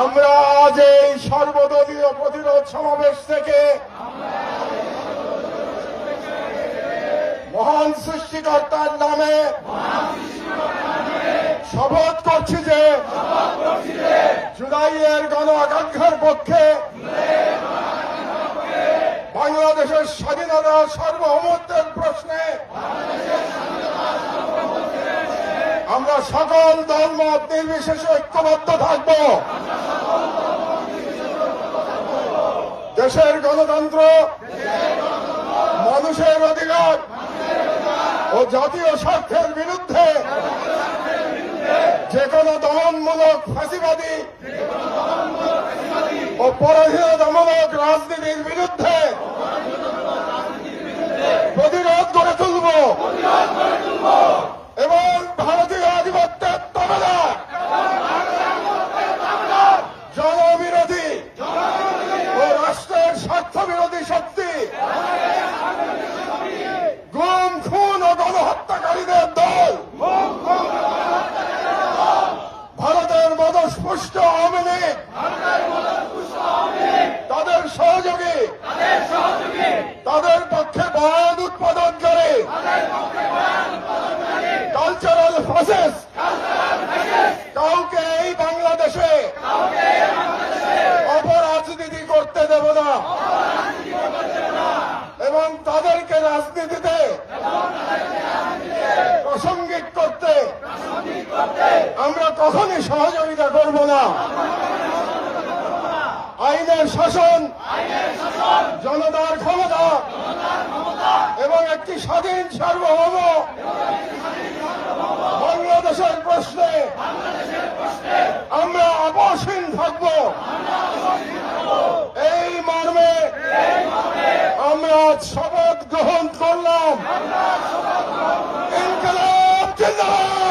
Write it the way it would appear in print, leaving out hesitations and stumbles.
আমরা আজ এই সর্বদলীয় প্রতিরোধ সমাবেশ থেকে মহান সৃষ্টিকর্তার নামে শপথ করছি যে জুলাইয়ের গণ আকাঙ্ক্ষার পক্ষে বাংলাদেশের স্বাধীনতা সার্বভৌমত্বের প্রশ্নে আমরা সকল দলমত নির্বিশেষে ঐক্যবদ্ধ থাকব। দেশের গণতন্ত্র, মানুষের অধিকার ও জাতীয় স্বার্থের বিরুদ্ধে যে কোনো দমনমূলক ফাঁসিবাদী ও পরাধীনতামূলক রাজনীতির বিরুদ্ধে প্রতিরোধ গড়ে তুলব এবং ভারতীয় আধিপত্যের তাবেদার জনবিরোধী ও রাষ্ট্রের স্বার্থবিরোধী শক্তি গুম, খুন ও গণহত্যাকারীদের দল ভারতের মদস্পুষ্ট আওয়ামী লীগ, তাদের সহযোগী, তাদের পক্ষে বয়ান উৎপাদনকারী কালচারাল ফ্যাসিস্ট কাউকে এই বাংলাদেশে অপরাজনীতি করতে দেব না এবং তাদেরকে রাজনীতিতে প্রাসঙ্গিক করতে আমরা কখনই সহযোগিতা করব না। আইনের শাসন, জনতার ক্ষমতা এবং একটি স্বাধীন সার্বভৌম বাংলাদেশের প্রশ্নে আমরা আপোষহীন থাকব। এই মর্মে আমরা শপথ গ্রহণ করলাম। ইনকিলাব জিন্দাবাদ।